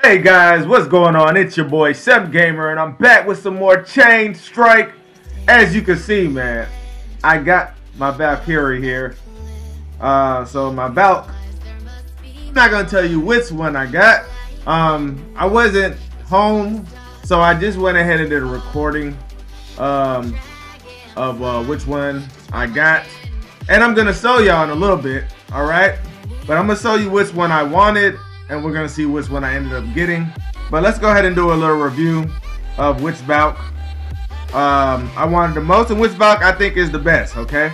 Hey guys, what's going on? It's your boy Seb Gamer, and I'm back with some more Chain Strike. As you can see, man, I got my Valkyrja here. So my Valk, I'm not gonna tell you which one I got. I wasn't home, so I just went ahead and did a recording of which one I got, and I'm gonna show y'all in a little bit. All right, but I'm gonna show you which one I wanted, and we're gonna see which one I ended up getting. But let's go ahead and do a little review of which Valk I wanted the most and which Valk I think is the best. Okay,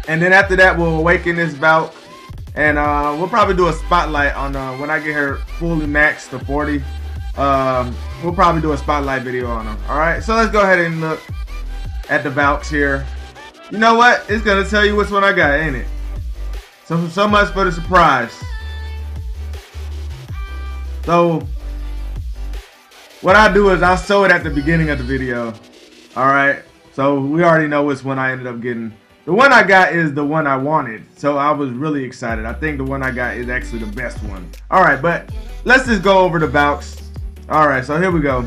and then after that we'll awaken this Valk, and we'll probably do a spotlight on when I get her fully maxed to 40. We'll probably do a spotlight video on them. All right, so let's go ahead and look at the Valks here. You know what? It's gonna tell you which one I got, ain't it? So much for the surprise. So what I do is I'll show it at the beginning of the video. All right, so we already know which one I ended up getting. The one I got is the one I wanted, so I was really excited. I think the one I got is actually the best one. All right, but let's just go over the Valks. All right, so here we go.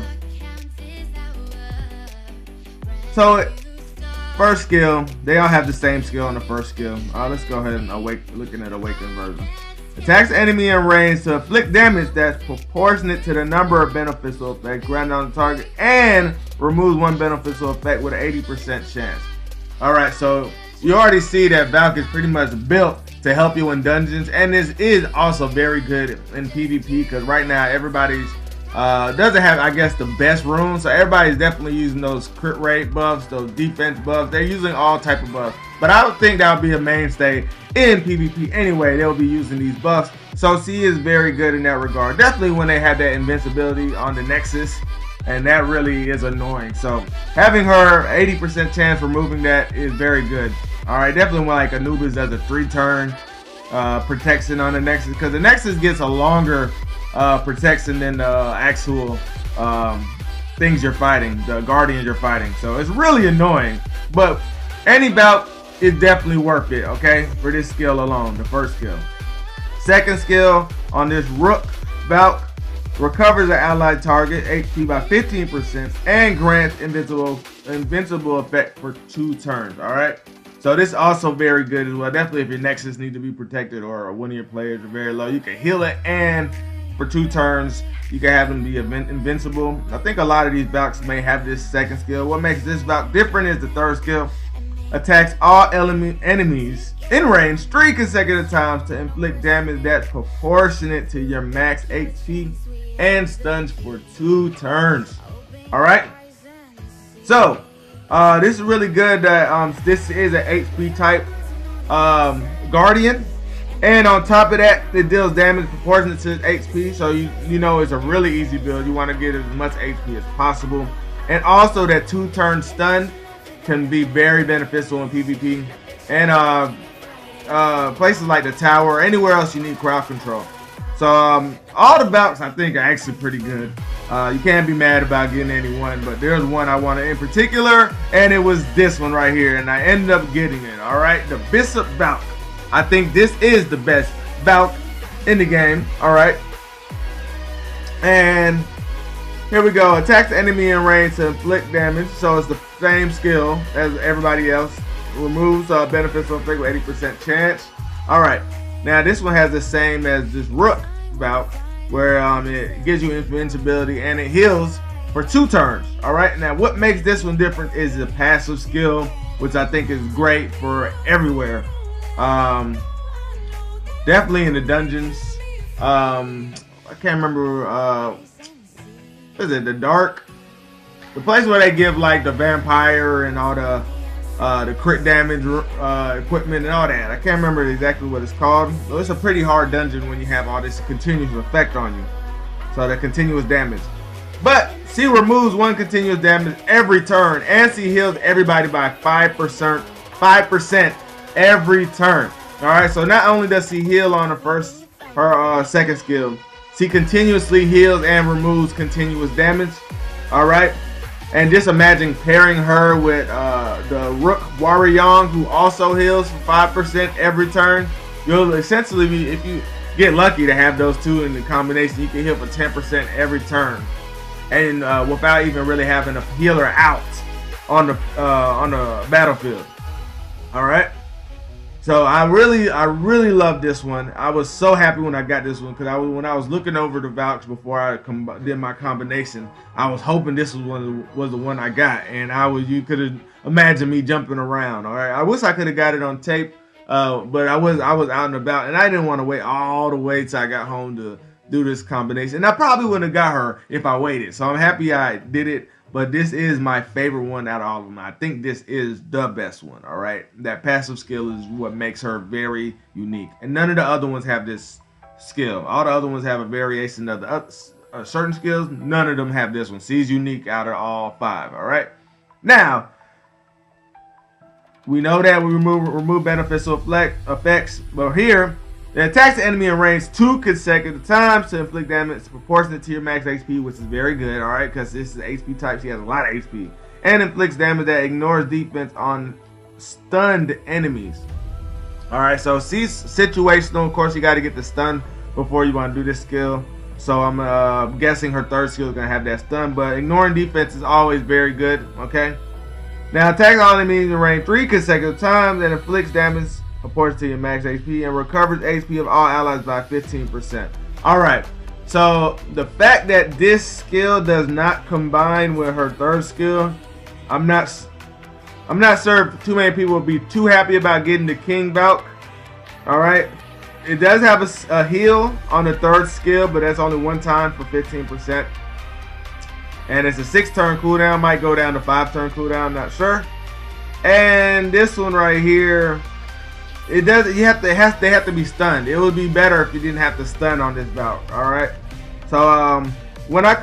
So first skill, they all have the same skill on the first skill. Let's go ahead and looking at awakened version. Attacks the enemy in range to inflict damage that's proportionate to the number of beneficial effects granted on the target, and removes one beneficial effect with an 80% chance. Alright, so you already see that Valk is pretty much built to help you in dungeons, and this is also very good in PvP because right now everybody's doesn't have, I guess, the best runes, so everybody's definitely using those crit rate buffs, those defense buffs. They're using all type of buffs, but I don't think that would be a mainstay in PvP anyway. They'll be using these buffs, so she is very good in that regard. Definitely when they have that invincibility on the Nexus, and that really is annoying. So having her 80% chance removing that is very good. All right, definitely when like Anubis does a 3-turn protection on the Nexus, because the Nexus gets a longer protection than the actual things you're fighting, the guardians you're fighting. So it's really annoying, but any Valk is definitely worth it, okay, for this skill alone, the first skill. Second skill on this Rook Valk, recovers an allied target HP by 15% and grants invincible effect for 2 turns. All right, so this is also very good as well. Definitely if your Nexus need to be protected or one of your players are very low, you can heal it, and for 2 turns you can have them be invincible. I think a lot of these Valks may have this second skill. What makes this Valk different is the third skill. Attacks all enemies in range 3 consecutive times to inflict damage that's proportionate to your max HP, and stuns for 2 turns. All right, so this is really good that this is an HP type guardian, and on top of that it deals damage proportionate to its HP, so you know it's a really easy build. You want to get as much HP as possible, and also that 2-turn stun can be very beneficial in PvP and places like the tower or anywhere else you need crowd control. So all the Valks I think are actually pretty good. You can't be mad about getting any one, but there's one I wanted in particular, and it was this one right here, and I ended up getting it. All right, the Bishop Valk. I think this is the best Valk in the game. All right, and here we go. Attacks the enemy in range to inflict damage, so it's the same skill as everybody else. Removes beneficial effect with 80% chance. All right, now this one has the same as this Rook Valk, where it gives you invincibility and it heals for 2 turns. All right, now what makes this one different is the passive skill, which I think is great for everywhere. Definitely in the dungeons. I can't remember. What is it? The Dark, the place where they give like the vampire and all the crit damage equipment and all that. I can't remember exactly what it's called. So it's a pretty hard dungeon when you have all this continuous effect on you. So the continuous damage. But she removes 1 continuous damage every turn, and she heals everybody by 5% every turn. All right, so not only does she heal on her second skill, she continuously heals and removes continuous damage. All right, and just imagine pairing her with the Rook Warrior, who also heals for 5% every turn. You'll essentially be, get lucky to have those two in the combination. You can heal for 10% every turn, and without even really having a healer out on the battlefield. All right. So I really love this one. I was so happy when I got this one, because when I was looking over the Valks before I did my combination, I was hoping this was the one I got, and you could have imagined me jumping around. All right, I wish I could have got it on tape, but I was out and about, and I didn't want to wait all the way till I got home to do this combination. And I probably wouldn't have got her if I waited. So I'm happy I did it. But this is my favorite one out of all of them. I think this is the best one, all right? That passive skill is what makes her very unique. And none of the other ones have this skill. All the other ones have a variation of the certain skills. None of them have this one. She's unique out of all 5, all right? Now, we know that we remove beneficial effects, but here, it attacks the enemy in range 2 consecutive times to inflict damage proportionate to your max HP, which is very good, alright, because this is HP type. She has a lot of HP. And inflicts damage that ignores defense on stunned enemies. Alright, so she's situational. Of course, you got to get the stun before you want to do this skill. So I'm guessing her third skill is going to have that stun, but ignoring defense is always very good, okay? Now, attacks all enemies in range 3 consecutive times and inflicts damage proportionate to your max HP and recovers HP of all allies by 15%. Alright, so the fact that this skill does not combine with her third skill, I'm not sure if too many people will be too happy about getting the King Valk. Alright, it does have a heal on the third skill, but that's only one time for 15%. And it's a 6-turn cooldown, might go down to 5-turn cooldown, not sure. And this one right here, it does. They have to be stunned. It would be better if you didn't have to stun on this Valk. All right. So when I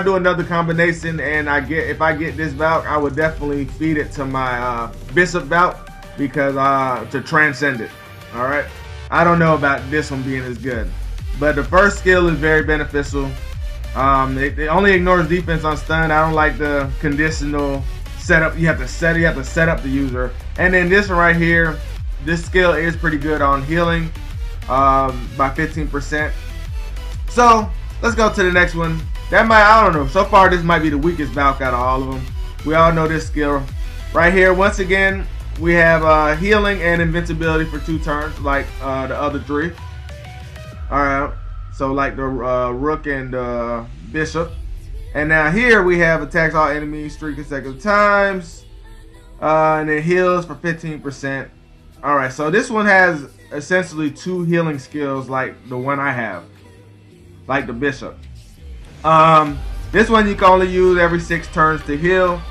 do another combination and if I get this Valk, I would definitely feed it to my Bishop Valk, because to transcend it. All right. I don't know about this one being as good, but the first skill is very beneficial. It only ignores defense on stun. I don't like the conditional setup. You have to set up the user. And then this one right here. This skill is pretty good on healing by 15%. So let's go to the next one. I don't know. So far, this might be the weakest Valk out of all of them. We all know this skill right here. Once again, we have healing and invincibility for 2 turns, like the other 3. All right. So like the Rook and Bishop. And now here we have attacks all enemies 3 consecutive times, and it heals for 15%. Alright, so this one has essentially 2 healing skills like the one I have, like the Bishop. This one you can only use every 6 turns to heal.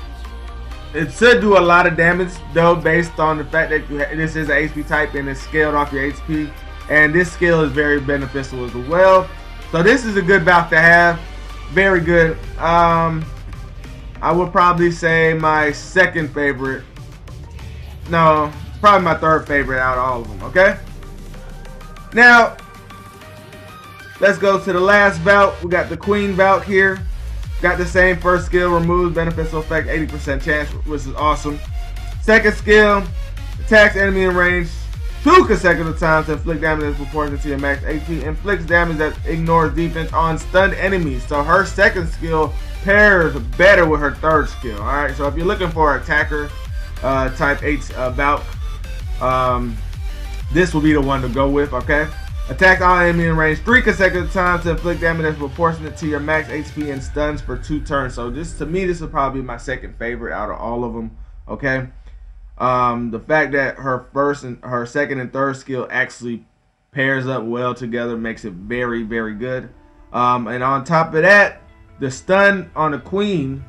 It should do a lot of damage though, based on the fact that this is an HP type and it's scaled off your HP. And this skill is very beneficial as well. So this is a good Valk to have. Very good. I would probably say my second favorite. No. Probably my third favorite out of all of them, okay? Now, let's go to the last Valk. We got the Queen Valk here. Got the same first skill, removes beneficial effect, 80% chance, which is awesome. Second skill, attacks enemy in range 2 consecutive times to inflict damage that's proportionate to your max HP. Inflicts damage that ignores defense on stunned enemies. So her second skill pairs better with her third skill, alright? So if you're looking for an attacker type H Valk, this will be the one to go with, okay? Attack all enemy in range 3 consecutive times to inflict damage that's proportionate to your max HP and stuns for 2 turns. So to me, this will probably be my second favorite out of all of them, okay? The fact that her second and third skill actually pairs up well together makes it very, very good. And on top of that, the stun on the Queen,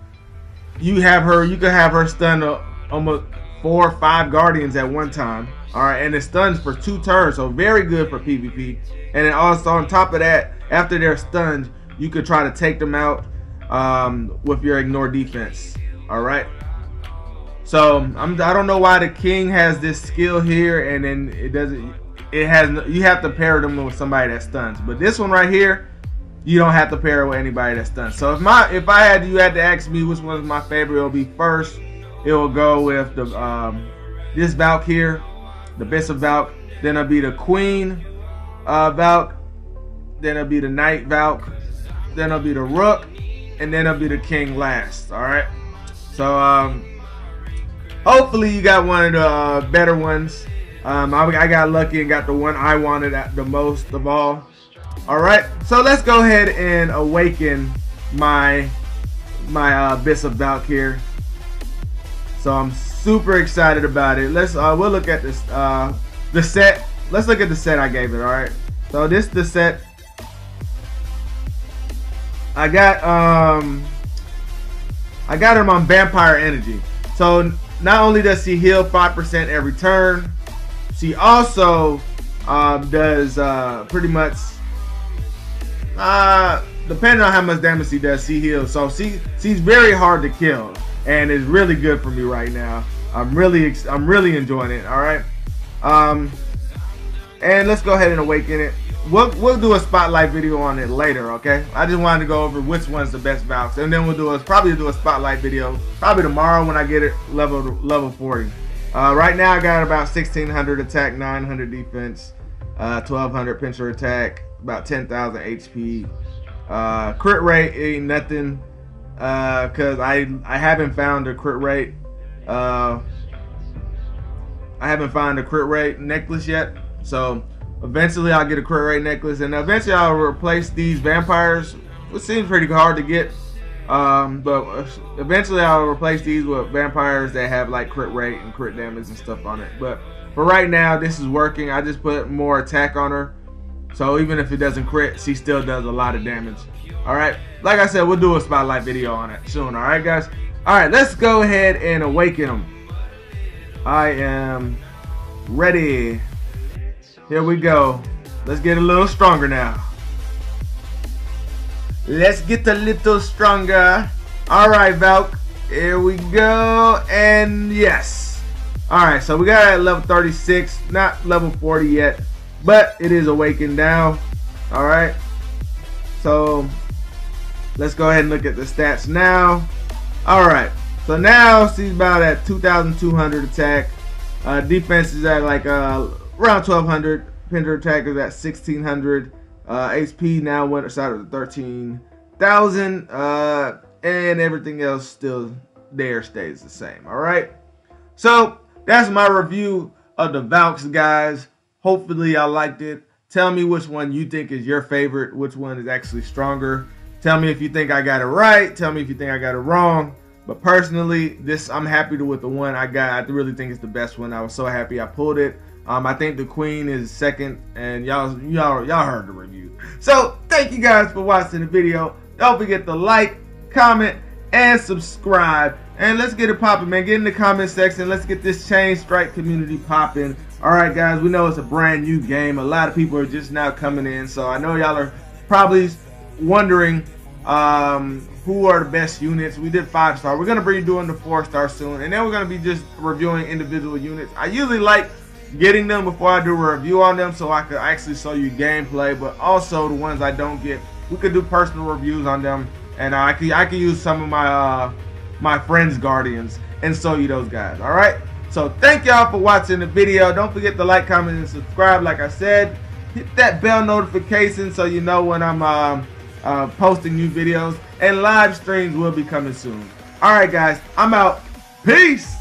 you can have her stun almost 4 or 5 Guardians at one time. Alright, and it stuns for 2 turns, so very good for PvP. And then also on top of that, after they're stunned, you could try to take them out with your ignore defense. Alright. So I don't know why the King has this skill here, and then you have to pair them with somebody that stuns. But this one right here, you don't have to pair it with anybody that stuns. So if you had to ask me which one is my favorite, it'll be first. It will go with the this Valk here, the Bishop Valk. Then it'll be the Queen Valk, then it'll be the Knight Valk, then it'll be the Rook, and then it'll be the King last. All right. So hopefully you got one of the better ones. I got lucky and got the one I wanted at the most of all. All right. So let's go ahead and awaken my Bishop Valk here. So I'm super excited about it. Let's we'll look at this the set. Let's look at the set I gave it. All right. So this is the set. I got him on Vampire Energy. So not only does he heal 5% every turn, she also does pretty much depending on how much damage he does, she heals. So she's very hard to kill and is really good for me right now. I'm really enjoying it. All right. And let's go ahead and awaken it. We'll do a spotlight video on it later, okay? I just wanted to go over which one's the best Valks, and then we'll probably do a spotlight video probably tomorrow when I get it level 40. Right now I got about 1600 attack, 900 defense, 1200 pincer attack, about 10,000 HP. Crit rate ain't nothing, cause I haven't found a crit rate. I haven't found a crit rate necklace yet, so eventually I'll get a crit rate necklace, and eventually I'll replace these vampires, which seems pretty hard to get. But eventually I'll replace these with vampires that have like crit rate and crit damage and stuff on it. But for right now, this is working. I just put more attack on her, so even if it doesn't crit, she still does a lot of damage. All right, like I said, we'll do a spotlight video on it soon. All right, guys. All right, let's go ahead and awaken them. I am ready. Here we go. Let's get a little stronger now. Let's get a little stronger. Alright, Valk. Here we go. And yes. Alright, so we got it at level 36. Not level 40 yet. But it is awakened now. Alright. So let's go ahead and look at the stats now. Alright. So now she's about at 2,200 attack. Defense is at like around 1,200. Pincer attack is at 1,600. HP now went aside of the 13,000. And everything else still there stays the same. All right. So that's my review of the Valks, guys. Hopefully y'all liked it. Tell me which one you think is your favorite. Which one is actually stronger. Tell me if you think I got it right. Tell me if you think I got it wrong. But personally, I'm happy with the one I got. I really think it's the best one. I was so happy I pulled it. I think the Queen is second, and y'all heard the review. So thank you guys for watching the video. Don't forget to like, comment, and subscribe. And let's get it popping, man. Get in the comment section. Let's get this Chain Strike community popping. All right, guys. We know it's a brand new game. A lot of people are just now coming in, so I know y'all are probably wondering who are the best units. We did 5-star. We're gonna be doing the 4-star soon, and then we're gonna be just reviewing individual units. I usually like getting them before I do a review on them, so I could actually show you gameplay. But also the ones I don't get, we could do personal reviews on them, and I could use some of my my friends' guardians and show you those guys. All right. So thank y'all for watching the video. Don't forget to like, comment, and subscribe. Like I said, hit that bell notification so you know when I'm posting new videos, and live streams will be coming soon. All right, guys. I'm out. Peace.